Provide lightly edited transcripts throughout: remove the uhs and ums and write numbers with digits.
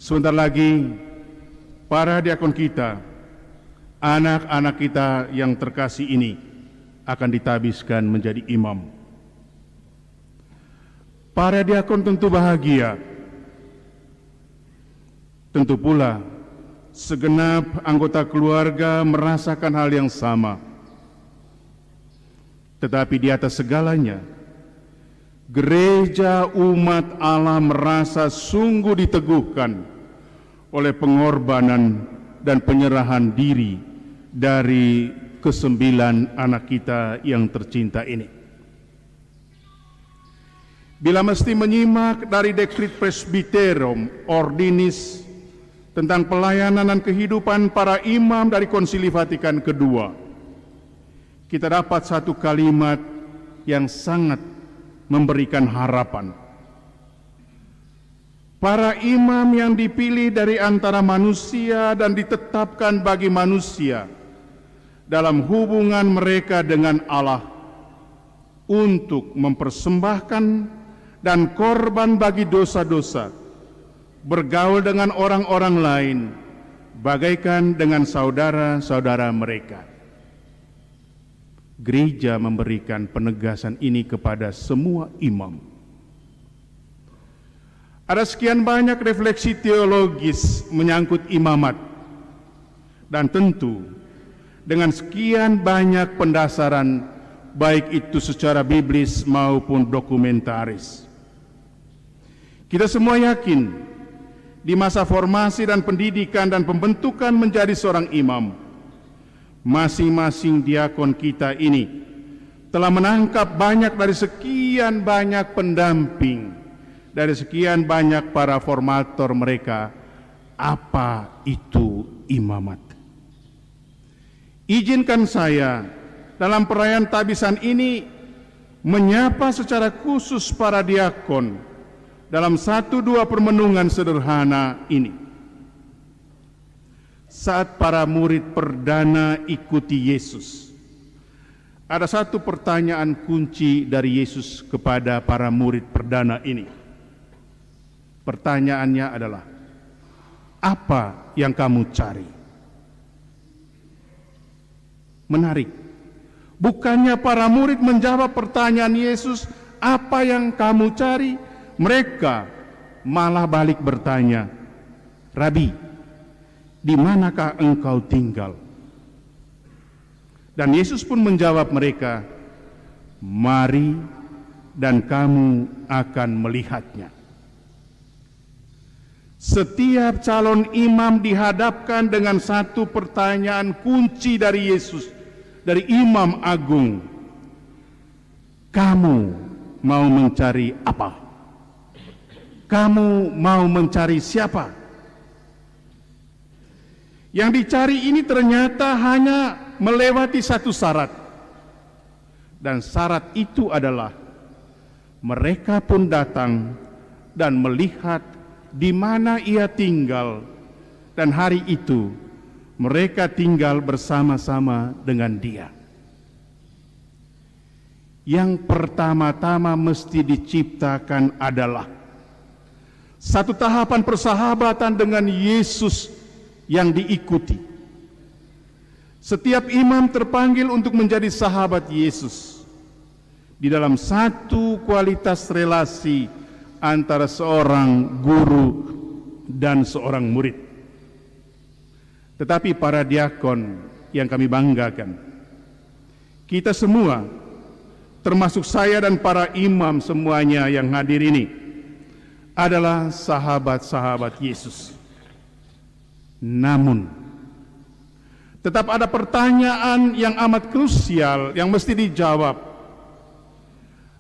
Sebentar lagi para diakon kita, anak-anak kita yang terkasih ini akan ditabiskan menjadi imam. Para diakon tentu bahagia. Tentu pula segenap anggota keluarga merasakan hal yang sama. Tetapi di atas segalanya, gereja umat Allah merasa sungguh diteguhkan oleh pengorbanan dan penyerahan diri dari ke-9 anak kita yang tercinta ini. Bila mesti menyimak dari Decret Presbyterorum Ordinis tentang pelayanan dan kehidupan para imam dari Konsili Vatikan II, kita dapat satu kalimat yang sangat memberikan harapan. Para imam yang dipilih dari antara manusia dan ditetapkan bagi manusia dalam hubungan mereka dengan Allah untuk mempersembahkan dan korban bagi dosa-dosa, bergaul dengan orang-orang lain bagaikan dengan saudara-saudara mereka. Gereja memberikan penegasan ini kepada semua imam. Ada sekian banyak refleksi teologis menyangkut imamat, dan tentu dengan sekian banyak pendasaran, baik itu secara biblis maupun dokumentaris. Kita semua yakin di masa formasi dan pendidikan dan pembentukan menjadi seorang imam, masing-masing diakon kita ini telah menangkap banyak dari sekian banyak pendamping, dari sekian banyak para formator mereka, apa itu imamat. Izinkan saya dalam perayaan tabisan ini menyapa secara khusus para diakon dalam 1-2 permenungan sederhana ini. Saat para murid perdana ikuti Yesus, ada satu pertanyaan kunci dari Yesus kepada para murid perdana ini. Pertanyaannya adalah, apa yang kamu cari? Menarik. Bukannya para murid menjawab pertanyaan Yesus, apa yang kamu cari? Mereka malah balik bertanya, Rabi, di manakah engkau tinggal? Dan Yesus pun menjawab mereka, mari dan kamu akan melihatnya. Setiap calon imam dihadapkan dengan satu pertanyaan kunci dari Yesus, dari Imam Agung. Kamu mau mencari apa? Kamu mau mencari siapa? Yang dicari ini ternyata hanya melewati satu syarat. Dan syarat itu adalah mereka pun datang dan melihat di mana ia tinggal, dan hari itu mereka tinggal bersama-sama dengan dia. Yang pertama-tama mesti diciptakan adalah satu tahapan persahabatan dengan Yesus yang diikuti. Setiap imam terpanggil untuk menjadi sahabat Yesus di dalam satu kualitas relasi antara seorang guru dan seorang murid. Tetapi para diakon yang kami banggakan, kita semua, termasuk saya dan para imam semuanya yang hadir ini, adalah sahabat-sahabat Yesus. Namun, tetap ada pertanyaan yang amat krusial yang mesti dijawab.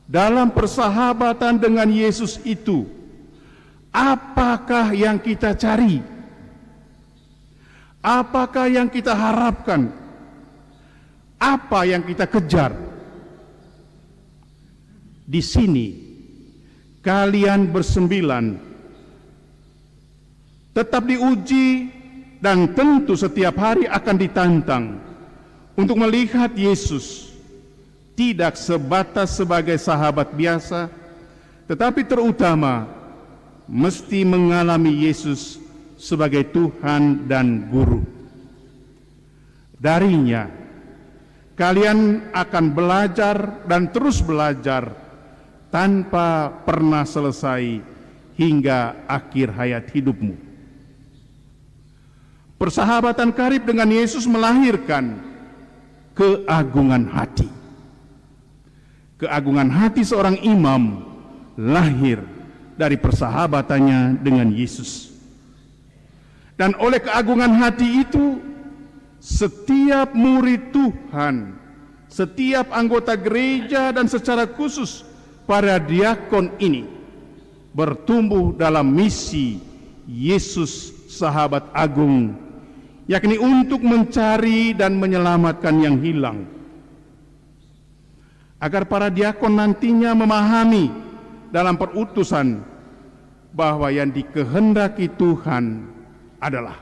Dalam persahabatan dengan Yesus itu, apakah yang kita cari? Apakah yang kita harapkan? Apa yang kita kejar? Di sini, kalian bersembilan tetap diuji dan tentu setiap hari akan ditantang untuk melihat Yesus tidak sebatas sebagai sahabat biasa, tetapi terutama mesti mengalami Yesus sebagai Tuhan dan Guru. Darinya, kalian akan belajar dan terus belajar tanpa pernah selesai hingga akhir hayat hidupmu. Persahabatan karib dengan Yesus melahirkan keagungan hati. Keagungan hati seorang imam lahir dari persahabatannya dengan Yesus. Dan oleh keagungan hati itu, setiap murid Tuhan, setiap anggota gereja dan secara khusus para diakon ini bertumbuh dalam misi Yesus sahabat agung, yakni untuk mencari dan menyelamatkan yang hilang, agar para diakon nantinya memahami dalam perutusan bahwa yang dikehendaki Tuhan adalah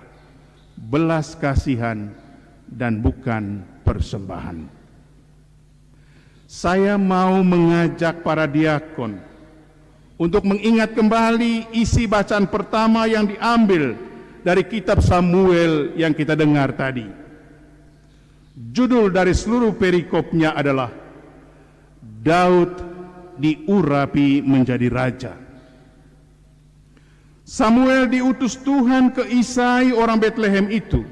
belas kasihan dan bukan persembahan. Saya mau mengajak para diakon untuk mengingat kembali isi bacaan pertama yang diambil dari kitab Samuel yang kita dengar tadi. Judul dari seluruh perikopnya adalah Daud diurapi menjadi raja. Samuel diutus Tuhan ke Isai orang Betlehem itu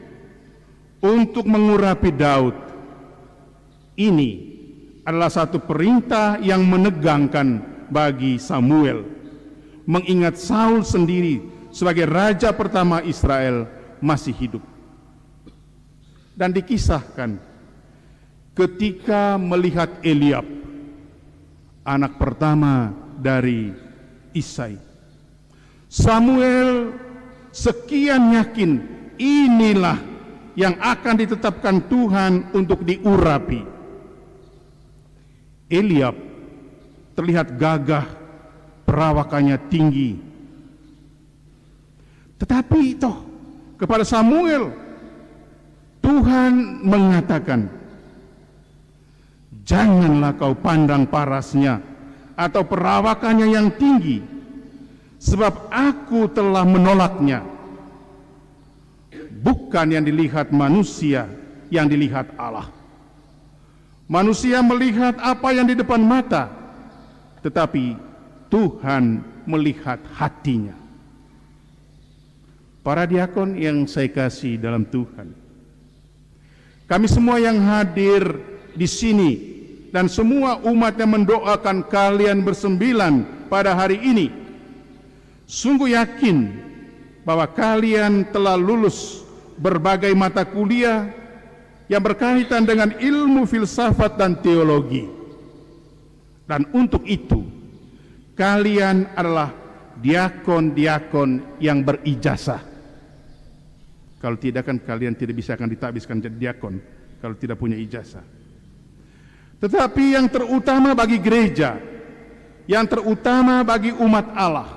untuk mengurapi Daud. Ini adalah satu perintah yang menegangkan bagi Samuel, mengingat Saul sendiri sebagai raja pertama Israel masih hidup. Dan dikisahkan ketika melihat Eliab, anak pertama dari Isai, Samuel sekian yakin inilah yang akan ditetapkan Tuhan untuk diurapi. Eliab terlihat gagah, perawakannya tinggi. Tetapi toh kepada Samuel Tuhan mengatakan, janganlah kau pandang parasnya atau perawakannya yang tinggi, sebab aku telah menolaknya. Bukan yang dilihat manusia, yang dilihat Allah. Manusia melihat apa yang di depan mata, tetapi Tuhan melihat hatinya. Para diakon yang saya kasih dalam Tuhan, kami semua yang hadir di sini dan semua umat yang mendoakan kalian bersembilan pada hari ini, sungguh yakin bahwa kalian telah lulus berbagai mata kuliah yang berkaitan dengan ilmu filsafat dan teologi. Dan untuk itu, kalian adalah diakon-diakon yang berijazah. Kalau tidak kan kalian tidak bisa akan ditabiskan jadi diakon kalau tidak punya ijazah. Tetapi yang terutama bagi gereja, yang terutama bagi umat Allah,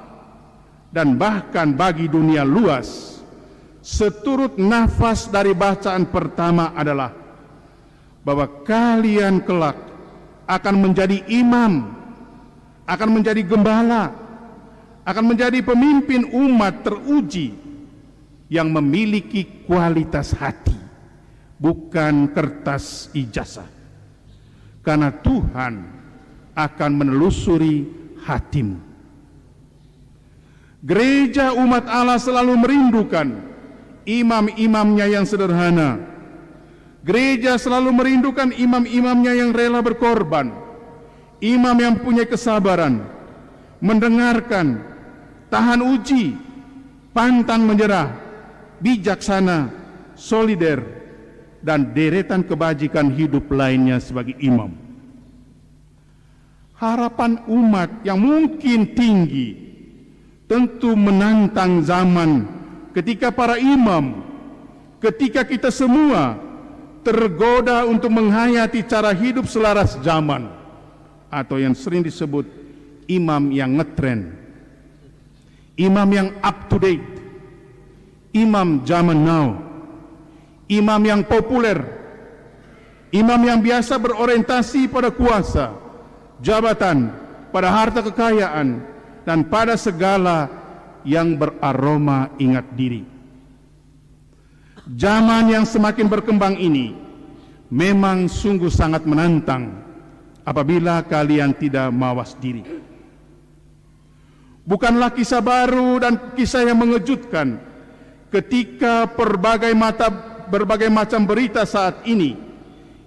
dan bahkan bagi dunia luas, seturut nafas dari bacaan pertama adalah bahwa kalian kelak akan menjadi imam, akan menjadi gembala, akan menjadi pemimpin umat teruji yang memiliki kualitas hati, bukan kertas ijazah. Karena Tuhan akan menelusuri hatimu. Gereja umat Allah selalu merindukan imam-imamnya yang sederhana. Gereja selalu merindukan imam-imamnya yang rela berkorban, imam yang punya kesabaran, mendengarkan, tahan uji, pantang menyerah, bijaksana, solider, dan deretan kebajikan hidup lainnya sebagai imam. Harapan umat yang mungkin tinggi tentu menantang zaman ketika para imam, ketika kita semua tergoda untuk menghayati cara hidup selaras zaman, atau yang sering disebut imam yang ngetren, imam yang up to date, imam zaman now, imam yang populer, imam yang biasa berorientasi pada kuasa, jabatan, pada harta kekayaan, dan pada segala yang beraroma ingat diri. Zaman yang semakin berkembang ini memang sungguh sangat menantang apabila kalian tidak mawas diri. Bukanlah kisah baru dan kisah yang mengejutkan ketika berbagai macam berita saat ini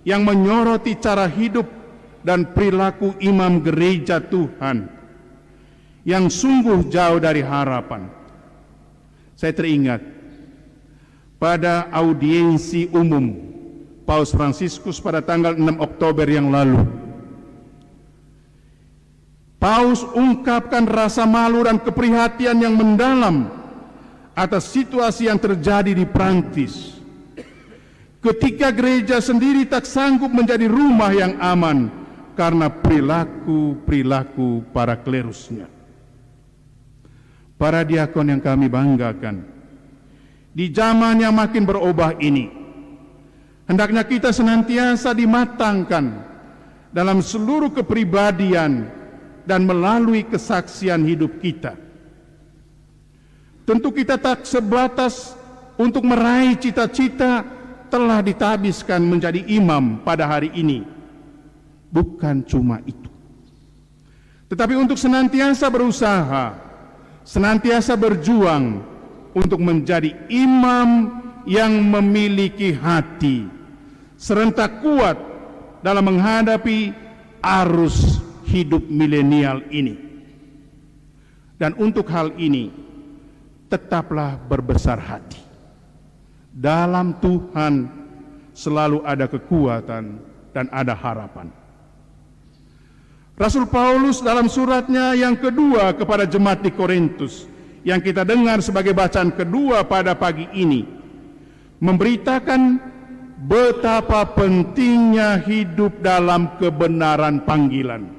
yang menyoroti cara hidup dan perilaku imam gereja Tuhan yang sungguh jauh dari harapan. Saya teringat pada audiensi umum Paus Fransiskus pada tanggal 6 Oktober yang lalu. Paus ungkapkan rasa malu dan keprihatinan yang mendalam atas situasi yang terjadi di Prancis. Ketika gereja sendiri tak sanggup menjadi rumah yang aman karena perilaku para klerusnya. Para diakon yang kami banggakan, di zaman yang makin berubah ini, hendaknya kita senantiasa dimatangkan dalam seluruh kepribadian dan melalui kesaksian hidup kita. Tentu kita tak sebatas untuk meraih cita-cita telah ditabiskan menjadi imam pada hari ini. Bukan cuma itu. Tetapi untuk senantiasa berusaha, senantiasa berjuang untuk menjadi imam yang memiliki hati serentak kuat dalam menghadapi arus hidup milenial ini. Dan untuk hal ini tetaplah berbesar hati. Dalam Tuhan selalu ada kekuatan dan ada harapan. Rasul Paulus dalam suratnya yang kedua kepada jemaat di Korintus yang kita dengar sebagai bacaan kedua pada pagi ini memberitakan betapa pentingnya hidup dalam kebenaran panggilan.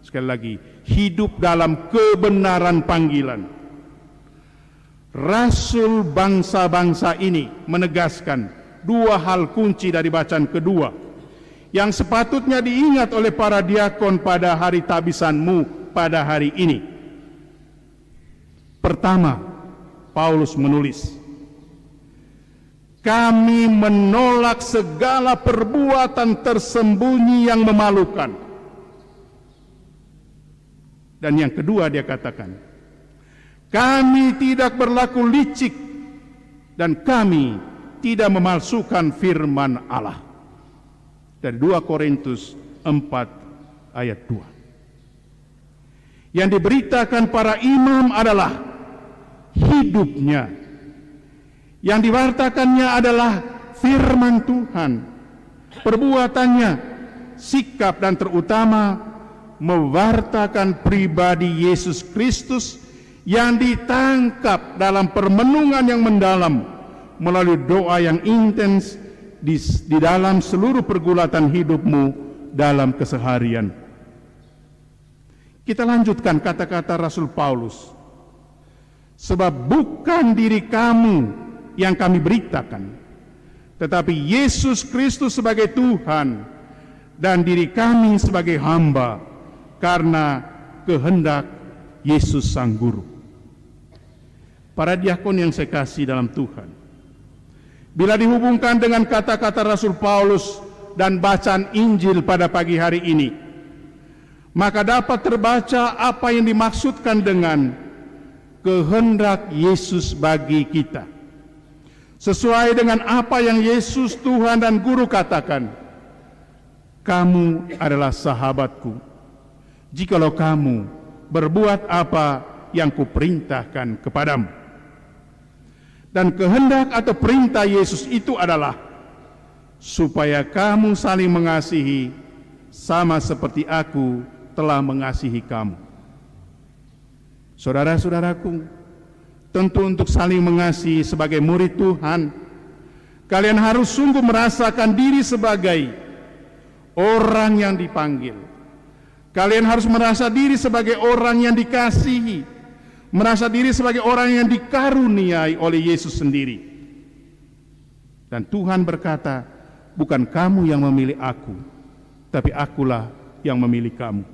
Sekali lagi, hidup dalam kebenaran panggilan. Rasul bangsa-bangsa ini menegaskan dua hal kunci dari bacaan kedua yang sepatutnya diingat oleh para diakon pada hari tabisanmu pada hari ini. Pertama, Paulus menulis, kami menolak segala perbuatan tersembunyi yang memalukan. Dan yang kedua dia katakan, kami tidak berlaku licik dan kami tidak memalsukan firman Allah. Dari 2 Korintus 4 ayat 2. Yang diberitakan para imam adalah hidupnya. Yang diwartakannya adalah firman Tuhan. Perbuatannya, sikap dan terutama mewartakan pribadi Yesus Kristus yang ditangkap dalam permenungan yang mendalam melalui doa yang intens di dalam seluruh pergulatan hidupmu dalam keseharian. Kita lanjutkan kata-kata Rasul Paulus. Sebab bukan diri kamu yang kami beritakan, tetapi Yesus Kristus sebagai Tuhan dan diri kami sebagai hamba karena kehendak Yesus Sang Guru. Para diakon yang saya kasih dalam Tuhan, bila dihubungkan dengan kata-kata Rasul Paulus dan bacaan Injil pada pagi hari ini, maka dapat terbaca apa yang dimaksudkan dengan kehendak Yesus bagi kita. Sesuai dengan apa yang Yesus Tuhan dan Guru katakan, kamu adalah sahabatku, jikalau kamu berbuat apa yang kuperintahkan kepadamu. Dan kehendak atau perintah Yesus itu adalah supaya kamu saling mengasihi sama seperti aku telah mengasihi kamu. Saudara-saudaraku, tentu untuk saling mengasihi sebagai murid Tuhan, kalian harus sungguh merasakan diri sebagai orang yang dipanggil. Kalian harus merasa diri sebagai orang yang dikasihi, merasa diri sebagai orang yang dikaruniai oleh Yesus sendiri. Dan Tuhan berkata, bukan kamu yang memilih aku, tapi akulah yang memilih kamu.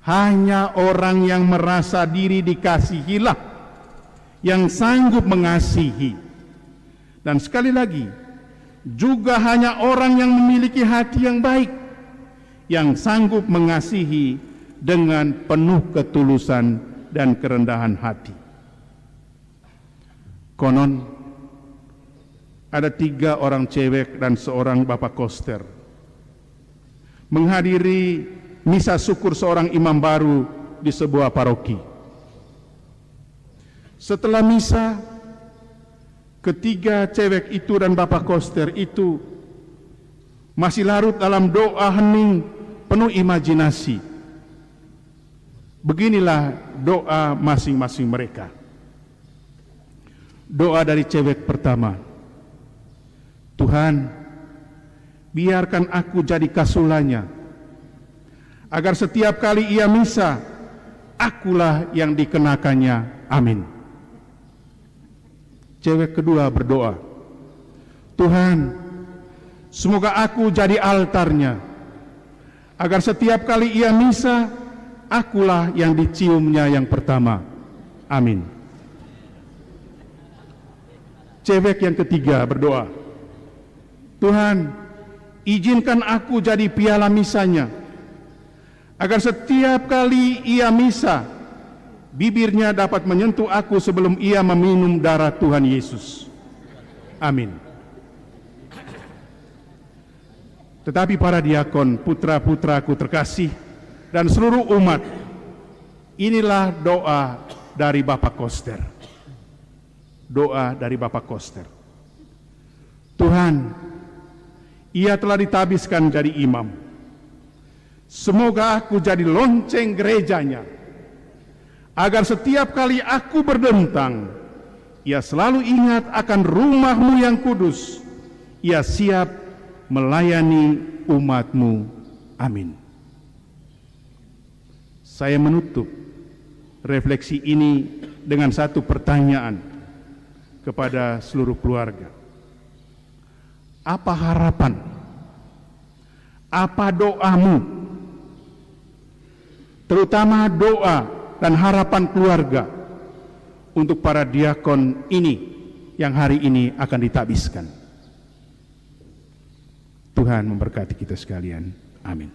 Hanya orang yang merasa diri dikasihilah yang sanggup mengasihi. Dan sekali lagi, juga hanya orang yang memiliki hati yang baik yang sanggup mengasihi dengan penuh ketulusan dan kerendahan hati. Konon ada 3 orang cewek dan seorang bapak koster menghadiri misa syukur seorang imam baru di sebuah paroki. Setelah misa, ketiga cewek itu dan bapak koster itu masih larut dalam doa hening penuh imajinasi. Beginilah doa masing-masing mereka. Doa dari cewek pertama, Tuhan, biarkan aku jadi kasulanya, agar setiap kali ia misa, akulah yang dikenakannya. Amin. Cewek kedua berdoa, Tuhan, semoga aku jadi altarnya, agar setiap kali ia misa, akulah yang diciumnya yang pertama. Amin. Cewek yang ketiga berdoa, Tuhan, izinkan aku jadi piala misanya, agar setiap kali ia misa, bibirnya dapat menyentuh aku sebelum ia meminum darah Tuhan Yesus. Amin. Tetapi para diakon, putra-putraku terkasih, dan seluruh umat, inilah doa dari Bapak Koster. Doa dari Bapak Koster. Tuhan, ia telah ditabiskan jadi imam. Semoga aku jadi lonceng gerejanya, agar setiap kali aku berdentang, ia selalu ingat akan rumah-Mu yang kudus. Ia siap melayani umat-Mu. Amin. Saya menutup refleksi ini dengan satu pertanyaan kepada seluruh keluarga. Apa harapan? Apa doamu? Terutama doa dan harapan keluarga untuk para diakon ini yang hari ini akan ditabiskan. Tuhan memberkati kita sekalian. Amin.